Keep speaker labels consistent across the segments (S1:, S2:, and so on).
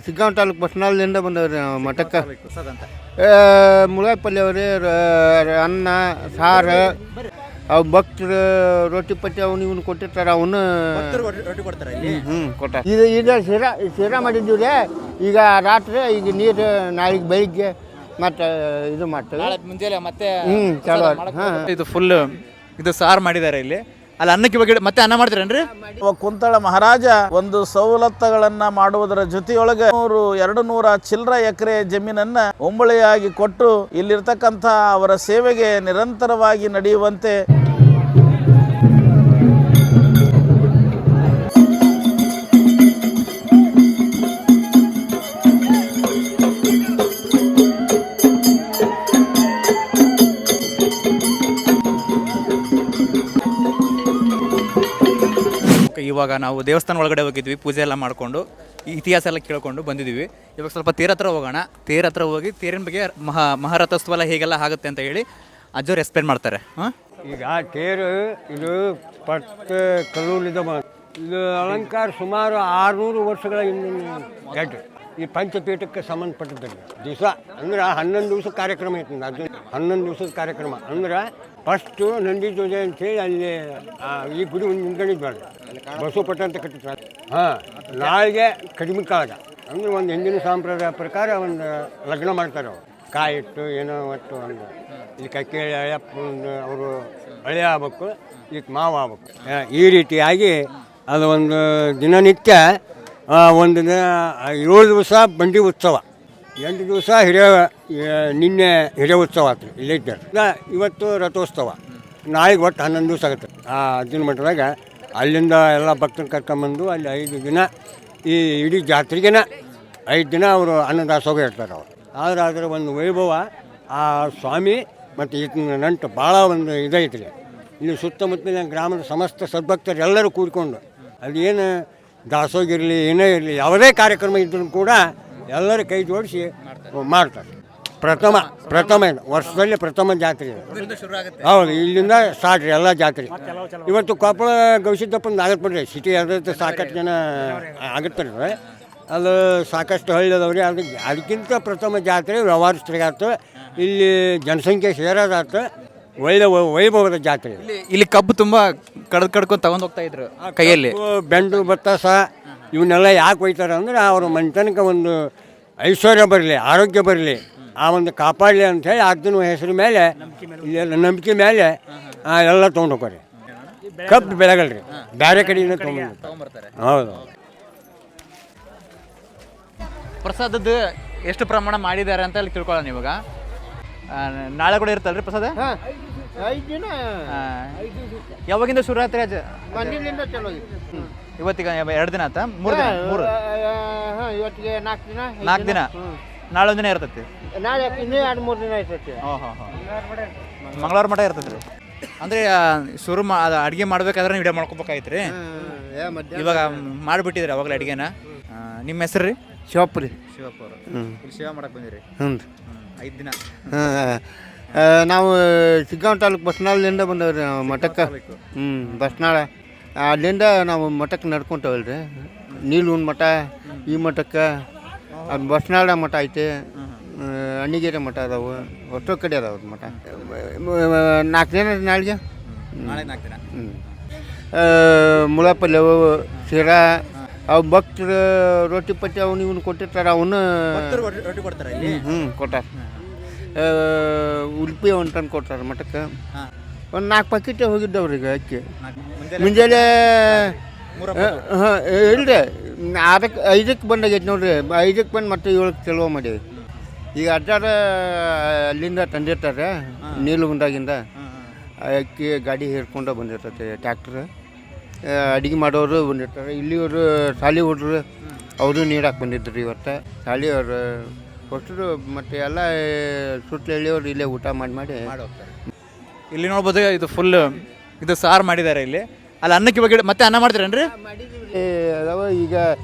S1: ಶಿಗ್ಗಾಂವ್ ತಾಲೂಕು ಬಸ್ನಾಳದಿಂದ ಬಂದವ್ರಿ ನಾವು ಮಠಕ್ಕೆ. ಮುಳಗಾಯಿ ಪಲ್ಯ ಅವ್ರಿ, ಅನ್ನ ಸಾರು, ಅವು ಭಕ್ತರು ರೊಟ್ಟಿ ಪಟ್ಟಿ ಅವನು ಇವನು ಕೊಟ್ಟಿರ್ತಾರೆ, ಅವನು ಕೊಟ್ಟ. ಈಗ ಶಿರಾ ಮಾಡಿದ್ದೀವಿ ರೀ. ಈಗ ರಾತ್ರಿ ಈಗ ನೀರು ನಾಳೆಗೆ ಬೆಳಿಗ್ಗೆ ಮತ್ತೆ ಇದು ಮಾಡ್ತೇವೆ
S2: ಮುಂಜಾನೆ ಮತ್ತೆ
S1: ಚಲೋ.
S2: ಇದು ಫುಲ್ ಇದು ಸಾರು ಮಾಡಿದ್ದಾರೆ ಇಲ್ಲಿ. ಅಲ್ಲಿ ಅನ್ನಕ್ಕೆ ಬಗ್ಗೆ ಮತ್ತೆ ಅನ್ನ ಮಾಡ್ತೀರೇನ್ರಿ?
S3: ಕುಂತಳ ಮಹಾರಾಜ ಒಂದು ಸವಲತ್ತುಗಳನ್ನ ಮಾಡುವುದರ ಜೊತೆಯೊಳಗೆ 200 ಚಿಲ್ಲರ ಎಕರೆ ಜಮೀನನ್ನ ಒಂಬಳೆಯಾಗಿ ಕೊಟ್ಟು ಇಲ್ಲಿರ್ತಕ್ಕಂಥ ಅವರ ಸೇವೆಗೆ ನಿರಂತರವಾಗಿ ನಡೆಯುವಂತೆ
S2: ಇವಾಗ ನಾವು ದೇವಸ್ಥಾನ ಒಳಗಡೆ ಹೋಗಿದ್ವಿ, ಪೂಜೆ ಎಲ್ಲ ಮಾಡಿಕೊಂಡು ಇತಿಹಾಸ ಎಲ್ಲ ಕೇಳ್ಕೊಂಡು ಬಂದಿದ್ದೀವಿ. ಇವಾಗ ಸ್ವಲ್ಪ ತೇರ ಹತ್ರ ಹೋಗೋಣ. ತೇರ ಹತ್ರ ಹೋಗಿ ತೇರಿನ ಬಗ್ಗೆ ಮಹಾರಥೋತ್ಸವ ಎಲ್ಲ ಹೇಗೆಲ್ಲ ಆಗುತ್ತೆ ಅಂತ ಹೇಳಿ ಅಜ್ಜವ್ರು ಎಕ್ಸ್ಪ್ಲೇನ್ ಮಾಡ್ತಾರೆ.
S4: ಈಗ ತೇರು ಇದು ಪಟ್ಟು ಕಲ್ಲೂರಿದ ಇದು ಅಲಂಕಾರ ಸುಮಾರು 600 ವರ್ಷಗಳ ಹಿಂದಿನ ಘಟ. ಈ ಪಂಚಪೀಠಕ್ಕೆ ಸಂಬಂಧಪಟ್ಟಿದ್ದಲ್ಲಿ ದಿವಸ ಅಂದ್ರೆ 11 ದಿವಸ ಕಾರ್ಯಕ್ರಮ ಐತೆ. ಅದು 11 ದಿವಸದ ಕಾರ್ಯಕ್ರಮ ಅಂದ್ರೆ ಫಸ್ಟು ನಂದಿ ಜೋಜೆ ಅಂತೇಳಿ ಅಲ್ಲಿ ಈ ಗುಡಿ ಒಂದು ನಿಂತ್ಕೊಂಡಿದ್ಬಾರ್ದು, ಬಸವಪಟ್ಟ ಅಂತ ಕಟ್ಟಿರ್ತಾರೆ. ನಾಳೆಗೆ ಕಡಿಮೆ ಕಾಳಗ ಅಂದ್ರೆ ಒಂದು ಹಿಂದಿನ ಸಂಪ್ರದಾಯ ಪ್ರಕಾರ ಒಂದು ಲಗ್ನ ಮಾಡ್ತಾರೆ. ಅವರು ಕಾಯಿ ಇಟ್ಟು ಏನೋ ಒಟ್ಟು ಒಂದು ಇಲ್ಲಿ ಕಕ್ಕೇಳಿ ಅಯ್ಯಪ್ಪ ಅವರು ಹಳೆ ಆಗ್ಬೇಕು, ಇದಕ್ಕೆ ಮಾವು ಆಗ್ಬೇಕು. ಈ ರೀತಿಯಾಗಿ ಅದು ಒಂದು ದಿನನಿತ್ಯ ಒಂದು ದಿನ 7 ದಿವಸ ಬಂಡಿ ಉತ್ಸವ, 8 ದಿವಸ ನಿನ್ನೆ ಹಿರಿಯ ಉತ್ಸವ ಆಯ್ತು ಇಲ್ಲೈತೆ. ಇವತ್ತು ರಥೋತ್ಸವ, ನಾಳೆಗೆ ಒಟ್ಟು 11 ದಿವಸ ಆಗುತ್ತೆ. ಆ ಅರ್ಜುನ ಮಠದಾಗ ಅಲ್ಲಿಂದ ಎಲ್ಲ ಭಕ್ತರು ಕರ್ಕೊಂಬಂದು ಅಲ್ಲಿ 5 ದಿನ ಈ ಇಡೀ ಜಾತ್ರೆಗೇನ 5 ದಿನ ಅವರು ಅನ್ನದಾಸೋಗ ಇರ್ತಾರೆ. ಅವರು ಆದರೆ ಒಂದು ವೈಭವ ಆ ಸ್ವಾಮಿ ಮತ್ತು ಈತನ ನಂಟು ಭಾಳ ಒಂದು ಇದೈತ್ರಿ. ಇಲ್ಲಿ ಸುತ್ತಮುತ್ತಲಿನ ಗ್ರಾಮದ ಸಮಸ್ತ ಸದ್ಭಕ್ತರು ಎಲ್ಲರೂ ಕೂಡ್ಕೊಂಡು ಅಲ್ಲಿ ಏನು ದಾಸೋಗಿರಲಿ ಏನೇ ಇರಲಿ ಯಾವುದೇ ಕಾರ್ಯಕ್ರಮ ಇದ್ರೂ ಕೂಡ ಎಲ್ಲರೂ ಕೈ ಜೋಡಿಸಿ ಮಾಡ್ತಾರೆ. ಪ್ರಥಮ ವರ್ಷದಲ್ಲಿ ಪ್ರಥಮ ಜಾತ್ರೆ ಹೌದು. ಇಲ್ಲಿಂದ ಸ್ಟಾರ್ಟ್ ರೀ ಎಲ್ಲ ಜಾತ್ರೆ. ಇವತ್ತು ಕೊಪ್ಪಳ ಗವಿಸಿದ್ದಪ್ಪನ ನಾಗಪ್ಪನ್ರಿ ಸಿಟಿ ಅದಕ್ಕೆ ಸಾಕಷ್ಟು ಜನ ಆಗುತ್ತಾರೆ. ಅದು ಸಾಕಷ್ಟು ಹಳ್ಳಿ ಅದಾವ್ರಿ. ಅದಕ್ಕಿಂತ ಪ್ರಥಮ ಜಾತ್ರೆ ವ್ಯವಹಾರಸ್ಥರಿಗಾಯ್ತು, ಇಲ್ಲಿ ಜನಸಂಖ್ಯೆ ಸೇರೋದಾಯ್ತು, ಒಳ್ಳೆ ವೈಭವದ ಜಾತ್ರೆ.
S2: ಇಲ್ಲಿ ಕಬ್ಬು ತುಂಬ ಕಡ್ಕೊಂಡು ತಗೊಂಡು ಹೋಗ್ತಾ ಇದ್ರು ಕೈಯಲ್ಲಿ.
S4: ಬೆಂಡು ಭತ್ತ ಇವನ್ನೆಲ್ಲ ಯಾಕೆ ಒಯ್ತಾರೆ ಅಂದ್ರೆ ಅವ್ರ ಮನೆತನಕ ಒಂದು ಐಶ್ವರ್ಯ ಬರಲಿ, ಆರೋಗ್ಯ ಬರಲಿ, ಆ ಒಂದು ಕಾಪಾಡಲಿ ಅಂಥೇಳಿ ಅರ್ಜುನ ಹೆಸರು ಮೇಲೆ ಇಲ್ಲೆಲ್ಲ ನಂಬಿಕೆ ಮೇಲೆ ಎಲ್ಲ ತೊಗೊಂಡು ಹೋಗ್ತಾರೆ. ಕಬ್ಬು ಬೆಳೆಗಳ್ರಿ ಬೇರೆ ಕಡೆಯಿಂದ ತೊಗೊಂಡ್ಬರ್ತಾರೆ. ಹೌದು.
S2: ಪ್ರಸಾದದ್ದು ಎಷ್ಟು ಪ್ರಮಾಣ ಮಾಡಿದ್ದಾರೆ ಅಂತ ಅಲ್ಲಿ ತಿಳ್ಕೊಳ್ಳೋಣ. ಇವಾಗ ನಾಳೆ ಕೂಡ ಇರ್ತಲ್ರಿ ಪ್ರಸಾದ?
S1: 5 ದಿನ.
S2: ಯಾವಾಗಿಂದ ಶುರು ಆಯ್ತು ಅಜ್ಜ?
S1: ಮಂದಿಲಿಂದ ಚಲೋ.
S2: ಇವತ್ತಿಗೆ 2 ದಿನ ಆಯ್ತಾ? 3 ದಿನ?
S1: ಇವತ್ತಿಗೆ
S2: 4 ದಿನ. ನಾಳೆ ಒಂದಿನ ಇರ್ತೈತಿ.
S1: ನಾಳೆ ಇನ್ನೂ 2-3 ದಿನ ಇರ್ತೈತಿ.
S2: ಮಂಗಳವಾರ ಮಠ ಇರ್ತೈತಿ ರೀ. ಅಂದರೆ ಶುರು ಅಡುಗೆ ಮಾಡ್ಬೇಕಾದ್ರೆ ವಿಡಿಯೋ ಮಾಡ್ಕೋಬೇಕಾಗಿತ್ತು ರೀ. ಇವಾಗ ಮಾಡಿಬಿಟ್ಟಿದ್ರಿ ಅವಾಗಲೇ ಅಡುಗೆನ. ನಿಮ್ಮ ಹೆಸರು ರೀ?
S1: ಶಿವಪ್ಪ ರೀ.
S2: ಶಿವಪ್ಪ ಅವರು ಇಲ್ಲಿ ಸೇವೆ ಮಾಡಕ್ಕೆ ಬಂದಿರಿ? 5 ದಿನ.
S1: ನಾವು ಶಿಗ್ಗಾಂವ್ ತಾಲೂಕು ಬಸ್ನಾಳದಿಂದ ಬಂದವ್ರಿ ನಾವು ಮಠಕ್ಕೆ. ಬಸ್ನಾಳ ಅಲ್ಲಿಂದ ನಾವು ಮಠಕ್ಕೆ ನಡ್ಕೊಂತೇವಲ್ಲ ರೀ. ನೀಲೂನ್ ಮಠ, ಈ ಮಠಕ್ಕೆ ಬಸ್ನಾಳ ಮಠ ಐತೆ, ಅಣ್ಣಿಗೆರೆ ಮಠ ಅದಾವು, ಅಷ್ಟೋ ಕಡೆ ಅದಾವ ಮಠ. 4 ದಿನ ನಾಳೆಗೆ.
S2: ನಾಳೆ 4 ದಿನ.
S1: ಮುಳಗಾಯಿ ಪಲ್ಯ, ಶಿರಾ, ಅವು ಭಕ್ತರು ರೊಟ್ಟಿ ಪಟ್ಟಿ ಅವನು ಇವನು ಕೊಟ್ಟಿರ್ತಾರೆ, ಅವನು
S2: ಕೊಡ್ತಾರೆ.
S1: ಕೊಟ್ಟಾರ. ಉಡುಪಿ ಒಂದು ಟನ್ ಕೊಡ್ತಾರೆ ಮಠಕ್ಕೆ. ಒಂದು 4 ಪ್ಯಾಕೆಟ್ ಹೋಗಿದ್ದವ್ರಿಗೆ ಅಕ್ಕಿ. ಮುಂಜಾನೆ ಇಲ್ರಿ 5ಕ್ಕೆ ಬಂದಾಗೈತೆ ನೋಡ್ರಿ. 5ಕ್ಕೆ ಬಂದು ಮತ್ತೆ 7ಕ್ಕೆ ಚಲೋ ಮಾಡೀವಿ. ಈಗ ಅಜ್ಜಾರ ಅಲ್ಲಿಂದ ತಂದಿರ್ತಾರೆ, ನೀಲಗುಂದಾಗಿಂದ ಅಕ್ಕಿ ಗಾಡಿ ಹೇರ್ಕೊಂಡು ಬಂದಿರ್ತೈತೆ ಟ್ಯಾಕ್ಟ್ರ್. ಅಡುಗೆ ಮಾಡೋರು ಬಂದಿರ್ತಾರೆ. ಇಲ್ಲಿಯವರು ಶಾಲೆ ಹುಡ್ರು ಅವರು ನೀಡಕ್ಕೆ ಬಂದಿದ್ರು ಇವತ್ತು. ಶಾಲೆಯವರು ಕೊಟ್ಟರು ಮತ್ತು ಎಲ್ಲ ಸುತ್ತಲೂ ಎಳೆಯವರು ಇಲ್ಲೇ ಊಟ ಮಾಡಿ
S2: ಹೋಗ್ತಾರೆ. ಇಲ್ಲಿ ನೋಡ್ಬೋದು ಇದು ಫುಲ್ ಇದು ಸಾರು ಮಾಡಿದ್ದಾರೆ ಇಲ್ಲಿ. ಅಲ್ಲಿ ಅನ್ನಕ್ಕೆ ಬಗ್ಗೆ ಮತ್ತೆ ಅನ್ನ ಮಾಡ್ತೀರೇನ್ರಿ?
S1: ಅದಾವ ಈಗ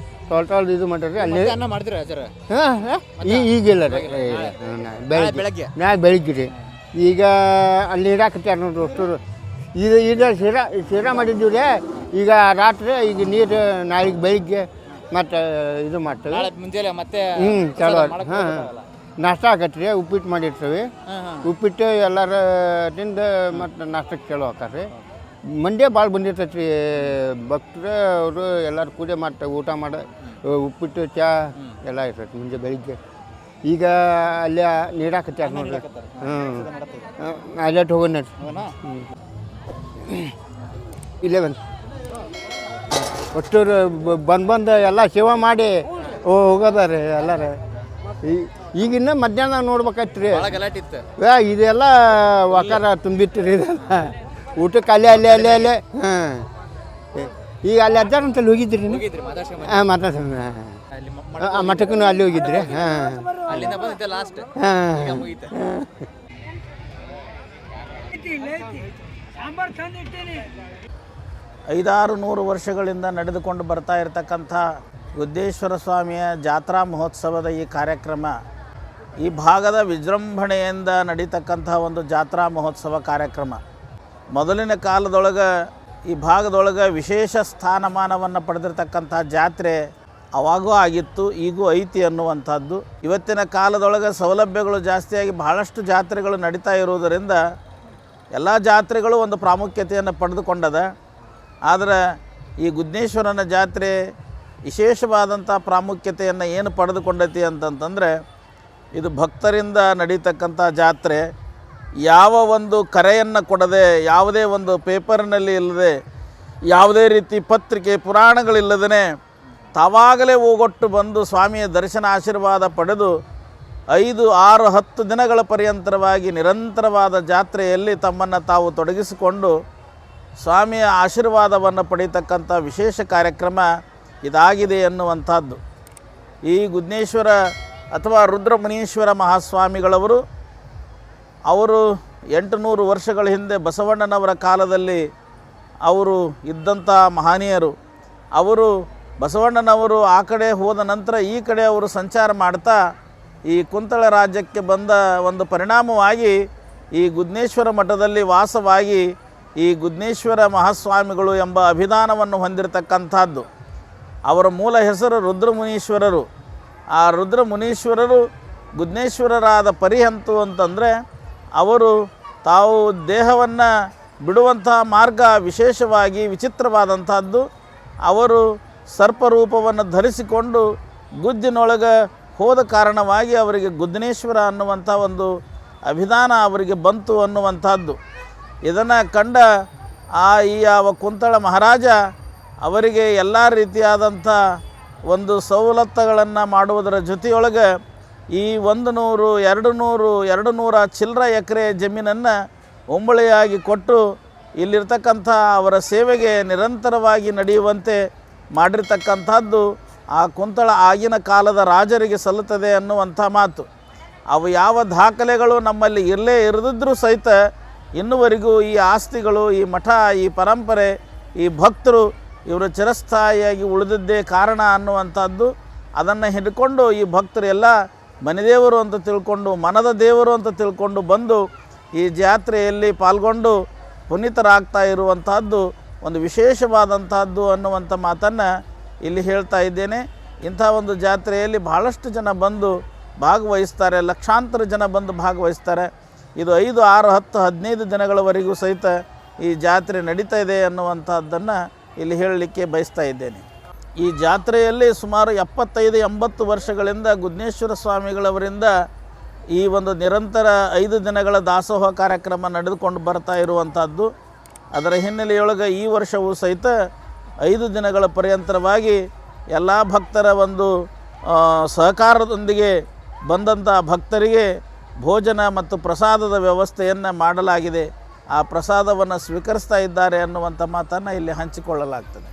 S1: ಟೋಟಲ್ ಇದು ಮಾಡ್ರಿ. ಅಲ್ಲಿ
S2: ಅನ್ನ ಮಾಡ್ತೀರಾ ಆಚಾರ?
S1: ಈಗಿಲ್ಲ ರೀ,
S2: ಬೆಳಗ್ಗೆ
S1: ನಾಳೆ ಬೆಳಿಗ್ಗೆ ರೀ. ಈಗ ಅಲ್ಲಿ ಇಡಾಕತ್ಯಾರ ನೋಡ್ರಿ ಅಷ್ಟರು. ಈಗ ಶಿರಾ ಮಾಡಿದ್ದೀವಿ ರೀ. ಈಗ ರಾತ್ರಿ ಈಗ ನೀರು ನಾಳೆಗೆ ಬೆಳಿಗ್ಗೆ ಮತ್ತು ಇದು ಮಾಡ್ತೇವೆ.
S2: ನಾಳೆ ಮುಂಜಾನೆ ಮತ್ತೆ
S1: ಚಲೋ ಹಾಂ ನಾಷ್ಟ ಆಗತ್ತೆ ಉಪ್ಪಿಟ್ಟು ಮಾಡಿರ್ತೀವಿ. ಉಪ್ಪಿಟ್ಟು ಎಲ್ಲರ ತಿಂದ ಮತ್ತು ನಾಷ್ಟಕ್ಕೆ ಚಲೋ ಆಕಾರಿ. ಮಂಡ್ಯ ಭಾಳ ಬಂದಿರ್ತೈತೆ ರೀ ಭಕ್ತರು ಅವರು ಎಲ್ಲರೂ ಪೂಜೆ ಮಾಡ್ತಾರೆ, ಊಟ ಮಾಡಿ ಉಪ್ಪಿಟ್ಟು ಚಾ ಎಲ್ಲ ಇರ್ತೈತೆ ಮುಂಜೆ ಬೆಳಿಗ್ಗೆ. ಈಗ ಅಲ್ಲೇ ನೀಡಾಕತ್ಯಾರ ನೋಡ್ರಿ. ಅಲ್ಲೇ ಹೋಗೋಣ ಇಲ್ಲೇ ಬಂದು ಒಟ್ಟೂರು ಬಂದು ಎಲ್ಲ ಸೇವೆ ಮಾಡಿ ಹೋಗೋದಾರೆ ಎಲ್ಲಾರ. ಈಗಿನ್ನ ಮಧ್ಯಾಹ್ನ ನೋಡ್ಬೇಕಾಯ್ತು ರೀ. ಇದೆಲ್ಲ ವಕಾರ ತುಂಬಿತ್ತು ರೀ ಇದೆಲ್ಲ ಊಟಕ್ಕೆ ಅಲ್ಲೇ ಹಾಂ. ಈಗ ಅಲ್ಲಿ ಅಜ್ಜಾರಂತಲ್ಲಿ ಹೋಗಿದ್ರಿ ಹಾಂ ಮಾತಾಡ ಮಠಕ್ಕೂ ಅಲ್ಲಿ ಹೋಗಿದ್ರಿ ಹಾಂ ಹಾಂ.
S3: 500 ವರ್ಷಗಳಿಂದ ನಡೆದುಕೊಂಡು ಬರ್ತಾ ಇರತಕ್ಕಂಥ ಗುದ್ದೇಶ್ವರ ಸ್ವಾಮಿಯ ಜಾತ್ರಾ ಮಹೋತ್ಸವದ ಈ ಕಾರ್ಯಕ್ರಮ ಈ ಭಾಗದ ವಿಜೃಂಭಣೆಯಿಂದ ನಡೀತಕ್ಕಂಥ ಒಂದು ಜಾತ್ರಾ ಮಹೋತ್ಸವ ಕಾರ್ಯಕ್ರಮ. ಮೊದಲಿನ ಕಾಲದೊಳಗೆ ಈ ಭಾಗದೊಳಗೆ ವಿಶೇಷ ಸ್ಥಾನಮಾನವನ್ನು ಪಡೆದಿರ್ತಕ್ಕಂಥ ಜಾತ್ರೆ ಅವಾಗೂ ಆಗಿತ್ತು, ಈಗೂ ಐತಿ ಅನ್ನುವಂಥದ್ದು. ಇವತ್ತಿನ ಕಾಲದೊಳಗೆ ಸೌಲಭ್ಯಗಳು ಜಾಸ್ತಿಯಾಗಿ ಬಹಳಷ್ಟು ಜಾತ್ರೆಗಳು ನಡೀತಾ ಇರುವುದರಿಂದ ಎಲ್ಲ ಜಾತ್ರೆಗಳು ಒಂದು ಪ್ರಾಮುಖ್ಯತೆಯನ್ನು ಪಡೆದುಕೊಂಡದ. ಆದರೆ ಈ ಗುದ್ದೇಶ್ವರನ ಜಾತ್ರೆ ವಿಶೇಷವಾದಂಥ ಪ್ರಾಮುಖ್ಯತೆಯನ್ನು ಏನು ಪಡೆದುಕೊಂಡೈತಿ ಅಂತಂತಂದರೆ ಇದು ಭಕ್ತರಿಂದ ನಡೀತಕ್ಕಂಥ ಜಾತ್ರೆ. ಯಾವ ಒಂದು ಕರೆಯನ್ನು ಕೊಡದೆ, ಯಾವುದೇ ಒಂದು ಪೇಪರ್ನಲ್ಲಿ ಇಲ್ಲದೆ, ಯಾವುದೇ ರೀತಿ ಪತ್ರಿಕೆ ಪುರಾಣಗಳಿಲ್ಲದೇ ತಾವಾಗಲೇ ಹೋಗೊಟ್ಟು ಬಂದು ಸ್ವಾಮಿಯ ದರ್ಶನ ಆಶೀರ್ವಾದ ಪಡೆದು 5, 6, 10 ದಿನಗಳ ಪರ್ಯಂತರವಾಗಿ ನಿರಂತರವಾದ ಜಾತ್ರೆಯಲ್ಲಿ ತಮ್ಮನ್ನು ತಾವು ತೊಡಗಿಸಿಕೊಂಡು ಸ್ವಾಮಿಯ ಆಶೀರ್ವಾದವನ್ನು ಪಡೀತಕ್ಕಂಥ ವಿಶೇಷ ಕಾರ್ಯಕ್ರಮ ಇದಾಗಿದೆ ಎನ್ನುವಂಥದ್ದು. ಈ ಗುದ್ದೇಶ್ವರ ಅಥವಾ ರುದ್ರಮುನೀಶ್ವರ ಮಹಾಸ್ವಾಮಿಗಳವರು ಅವರು 800 ವರ್ಷಗಳ ಹಿಂದೆ ಬಸವಣ್ಣನವರ ಕಾಲದಲ್ಲಿ ಅವರು ಇದ್ದಂಥ ಮಹನೀಯರು. ಅವರು ಬಸವಣ್ಣನವರು ಆ ಕಡೆ ಹೋದ ನಂತರ ಈ ಕಡೆ ಅವರು ಸಂಚಾರ ಮಾಡ್ತಾ ಈ ಕುಂತಳ ರಾಜ್ಯಕ್ಕೆ ಬಂದ ಒಂದು ಪರಿಣಾಮವಾಗಿ ಈ ಗುದ್ದೇಶ್ವರ ಮಠದಲ್ಲಿ ವಾಸವಾಗಿ ಈ ಗುದ್ದೇಶ್ವರ ಮಹಾಸ್ವಾಮಿಗಳು ಎಂಬ ಅಭಿಧಾನವನ್ನು ಹೊಂದಿರತಕ್ಕಂಥದ್ದು. ಅವರ ಮೂಲ ಹೆಸರು ರುದ್ರಮುನೀಶ್ವರರು. ಆ ರುದ್ರಮುನೀಶ್ವರರು ಗುದ್ದೇಶ್ವರರಾದ ಪರಿಹಂತು ಅಂತಂದರೆ ಅವರು ತಾವು ದೇಹವನ್ನು ಬಿಡುವಂಥ ಮಾರ್ಗ ವಿಶೇಷವಾಗಿ ವಿಚಿತ್ರವಾದಂಥದ್ದು. ಅವರು ಸರ್ಪರೂಪವನ್ನು ಧರಿಸಿಕೊಂಡು ಗುದ್ದಿನೊಳಗೆ ಹೋದ ಕಾರಣವಾಗಿ ಅವರಿಗೆ ಗುದ್ದನೇಶ್ವರ ಅನ್ನುವಂಥ ಒಂದು ಅಭಿಧಾನ ಅವರಿಗೆ ಬಂತು ಅನ್ನುವಂಥದ್ದು. ಇದನ್ನು ಕಂಡ ಈ ಯಾವ ಕುಂತಳ ಮಹಾರಾಜ ಅವರಿಗೆ ಎಲ್ಲ ರೀತಿಯಾದಂಥ ಒಂದು ಸವಲತ್ತುಗಳನ್ನು ಮಾಡುವುದರ ಜೊತೆಯೊಳಗೆ ಈ 100, 200 ಚಿಲ್ಲರ ಎಕರೆ ಜಮೀನನ್ನು ಒಂಬಳೆಯಾಗಿ ಕೊಟ್ಟು ಇಲ್ಲಿರ್ತಕ್ಕಂಥ ಅವರ ಸೇವೆಗೆ ನಿರಂತರವಾಗಿ ನಡೆಯುವಂತೆ ಮಾಡಿರ್ತಕ್ಕಂಥದ್ದು ಆ ಕುಂತಳ ಆಗಿನ ಕಾಲದ ರಾಜರಿಗೆ ಸಲ್ಲುತ್ತದೆ ಅನ್ನುವಂಥ ಮಾತು. ಅವು ಯಾವ ದಾಖಲೆಗಳು ನಮ್ಮಲ್ಲಿ ಇರದಿದ್ದರೂ ಸಹಿತ ಇನ್ನುವರೆಗೂ ಈ ಆಸ್ತಿಗಳು, ಈ ಮಠ, ಈ ಪರಂಪರೆ, ಈ ಭಕ್ತರು ಇವರು ಚಿರಸ್ಥಾಯಿಯಾಗಿ ಉಳಿದಿದ್ದೇ ಕಾರಣ ಅನ್ನುವಂಥದ್ದು. ಅದನ್ನು ಹಿಡ್ಕೊಂಡು ಈ ಭಕ್ತರು ಎಲ್ಲ ಮನೆದೇವರು ಅಂತ ತಿಳ್ಕೊಂಡು, ಮನದ ದೇವರು ಅಂತ ತಿಳ್ಕೊಂಡು ಬಂದು ಈ ಜಾತ್ರೆಯಲ್ಲಿ ಪಾಲ್ಗೊಂಡು ಪುನೀತರಾಗ್ತಾ ಇರುವಂಥದ್ದು ಒಂದು ವಿಶೇಷವಾದಂಥದ್ದು ಅನ್ನುವಂಥ ಮಾತನ್ನು ಇಲ್ಲಿ ಹೇಳ್ತಾ ಇದ್ದೇನೆ. ಇಂಥ ಒಂದು ಜಾತ್ರೆಯಲ್ಲಿ ಬಹಳಷ್ಟು ಜನ ಬಂದು ಭಾಗವಹಿಸ್ತಾರೆ, ಲಕ್ಷಾಂತರ ಜನ ಬಂದು ಭಾಗವಹಿಸ್ತಾರೆ. ಇದು 5, 6, 10, 15 ದಿನಗಳವರೆಗೂ ಸಹಿತ ಈ ಜಾತ್ರೆ ನಡೀತಾ ಇದೆ ಅನ್ನುವಂಥದ್ದನ್ನು ಇಲ್ಲಿ ಹೇಳಲಿಕ್ಕೆ ಬಯಸ್ತಾ ಇದ್ದೇನೆ. ಈ ಜಾತ್ರೆಯಲ್ಲಿ ಸುಮಾರು 75-80 ವರ್ಷಗಳಿಂದ ಗುದ್ದೇಶ್ವರ ಸ್ವಾಮಿಗಳವರಿಂದ ಈ ಒಂದು ನಿರಂತರ 5 ದಿನಗಳ ದಾಸೋಹ ಕಾರ್ಯಕ್ರಮ ನಡೆದುಕೊಂಡು ಬರ್ತಾ ಇರುವಂಥದ್ದು. ಅದರ ಹಿನ್ನೆಲೆಯೊಳಗೆ ಈ ವರ್ಷವೂ ಸಹಿತ 5 ದಿನಗಳ ಪರ್ಯಂತರವಾಗಿ ಎಲ್ಲ ಭಕ್ತರ ಒಂದು ಸಹಕಾರದೊಂದಿಗೆ ಬಂದಂಥ ಭಕ್ತರಿಗೆ ಭೋಜನ ಮತ್ತು ಪ್ರಸಾದದ ವ್ಯವಸ್ಥೆಯನ್ನು ಮಾಡಲಾಗಿದೆ. ಆ ಪ್ರಸಾದವನ್ನು ಸ್ವೀಕರಿಸ್ತಾ ಇದ್ದಾರೆ ಅನ್ನುವಂಥ ಮಾತನ್ನು ಇಲ್ಲಿ ಹಂಚಿಕೊಳ್ಳಲಾಗ್ತದೆ.